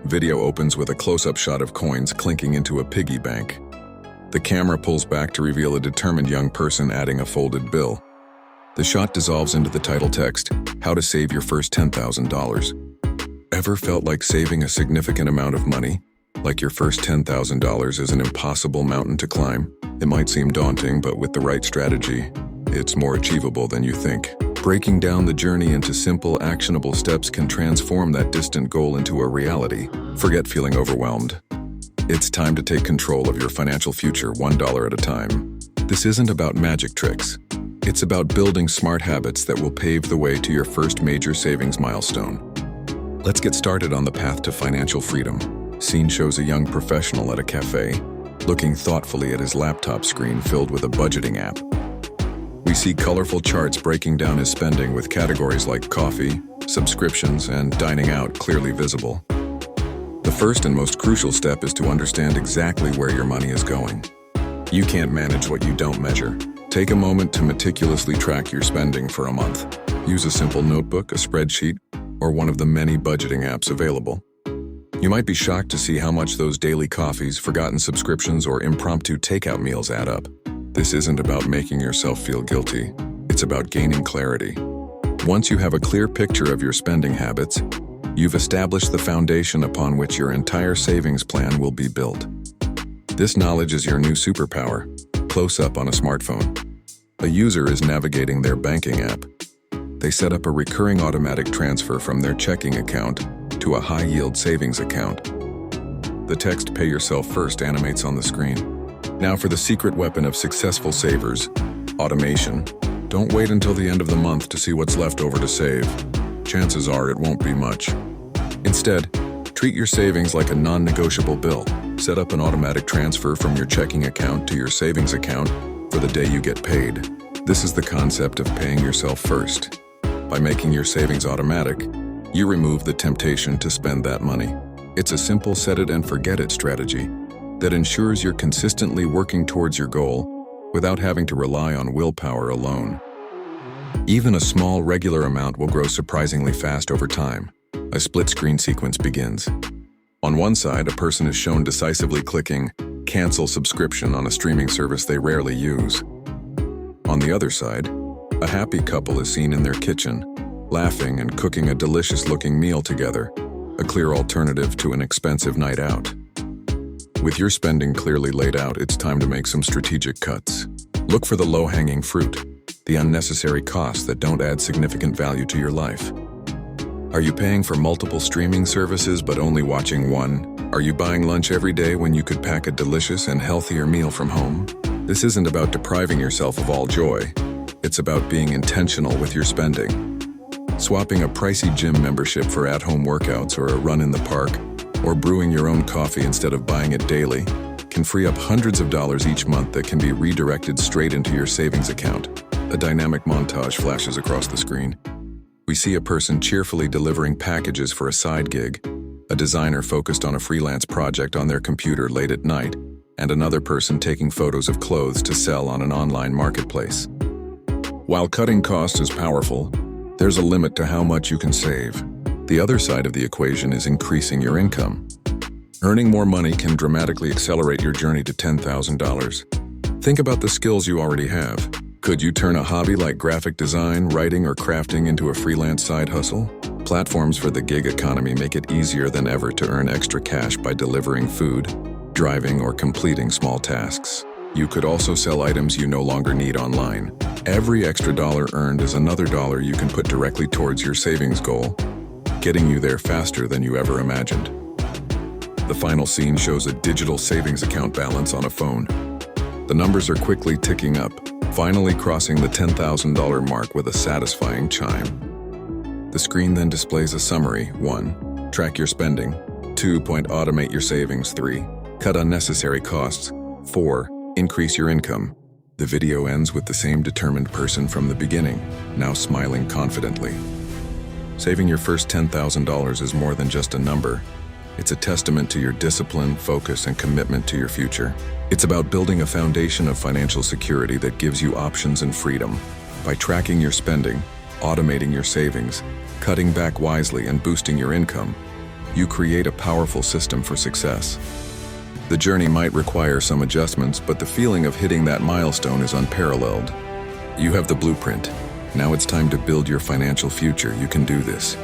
Video opens with a close-up shot of coins clinking into a piggy bank. The camera pulls back to reveal a determined young person adding a folded bill. The shot dissolves into the title text, How to Save Your First $10,000. Ever felt like saving a significant amount of money? Like your first $10,000 is an impossible mountain to climb? It might seem daunting, but with the right strategy, it's more achievable than you think. Breaking down the journey into simple, actionable steps can transform that distant goal into a reality. Forget feeling overwhelmed. It's time to take control of your financial future $1 at a time. This isn't about magic tricks. It's about building smart habits that will pave the way to your first major savings milestone. Let's get started on the path to financial freedom. Scene shows a young professional at a cafe, looking thoughtfully at his laptop screen filled with a budgeting app. We see colorful charts breaking down his spending with categories like coffee, subscriptions, and dining out clearly visible. The first and most crucial step is to understand exactly where your money is going. You can't manage what you don't measure. Take a moment to meticulously track your spending for a month. Use a simple notebook, a spreadsheet, or one of the many budgeting apps available. You might be shocked to see how much those daily coffees, forgotten subscriptions, or impromptu takeout meals add up. This isn't about making yourself feel guilty. It's about gaining clarity. Once you have a clear picture of your spending habits, you've established the foundation upon which your entire savings plan will be built. This knowledge is your new superpower, close up on a smartphone. A user is navigating their banking app. They set up a recurring automatic transfer from their checking account to a high-yield savings account. The text "Pay yourself first" animates on the screen. Now for the secret weapon of successful savers, automation. Don't wait until the end of the month to see what's left over to save. Chances are it won't be much. Instead, treat your savings like a non-negotiable bill. Set up an automatic transfer from your checking account to your savings account for the day you get paid. This is the concept of paying yourself first. By making your savings automatic, you remove the temptation to spend that money. It's a simple set-it-and-forget-it strategy that ensures you're consistently working towards your goal without having to rely on willpower alone. Even a small, regular amount will grow surprisingly fast over time. A split-screen sequence begins. On one side, a person is shown decisively clicking "Cancel subscription" on a streaming service they rarely use. On the other side, a happy couple is seen in their kitchen, laughing and cooking a delicious-looking meal together, a clear alternative to an expensive night out. With your spending clearly laid out, it's time to make some strategic cuts. Look for the low-hanging fruit, the unnecessary costs that don't add significant value to your life. Are you paying for multiple streaming services but only watching one? Are you buying lunch every day when you could pack a delicious and healthier meal from home? This isn't about depriving yourself of all joy. It's about being intentional with your spending. Swapping a pricey gym membership for at-home workouts or a run in the park, or brewing your own coffee instead of buying it daily, can free up hundreds of dollars each month that can be redirected straight into your savings account. A dynamic montage flashes across the screen. We see a person cheerfully delivering packages for a side gig, a designer focused on a freelance project on their computer late at night, and another person taking photos of clothes to sell on an online marketplace. While cutting costs is powerful, there's a limit to how much you can save. The other side of the equation is increasing your income. Earning more money can dramatically accelerate your journey to $10,000. Think about the skills you already have. Could you turn a hobby like graphic design, writing, or crafting into a freelance side hustle? Platforms for the gig economy make it easier than ever to earn extra cash by delivering food, driving, or completing small tasks. You could also sell items you no longer need online. Every extra dollar earned is another dollar you can put directly towards your savings goal, getting you there faster than you ever imagined. The final scene shows a digital savings account balance on a phone. The numbers are quickly ticking up, finally crossing the $10,000 mark with a satisfying chime. The screen then displays a summary. 1. Track your spending. 2. Automate your savings. 3. Cut unnecessary costs. 4. Increase your income. The video ends with the same determined person from the beginning, now smiling confidently. Saving your first $10,000 is more than just a number. It's a testament to your discipline, focus, and commitment to your future. It's about building a foundation of financial security that gives you options and freedom. By tracking your spending, automating your savings, cutting back wisely, and boosting your income, you create a powerful system for success. The journey might require some adjustments, but the feeling of hitting that milestone is unparalleled. You have the blueprint. Now it's time to build your financial future. You can do this.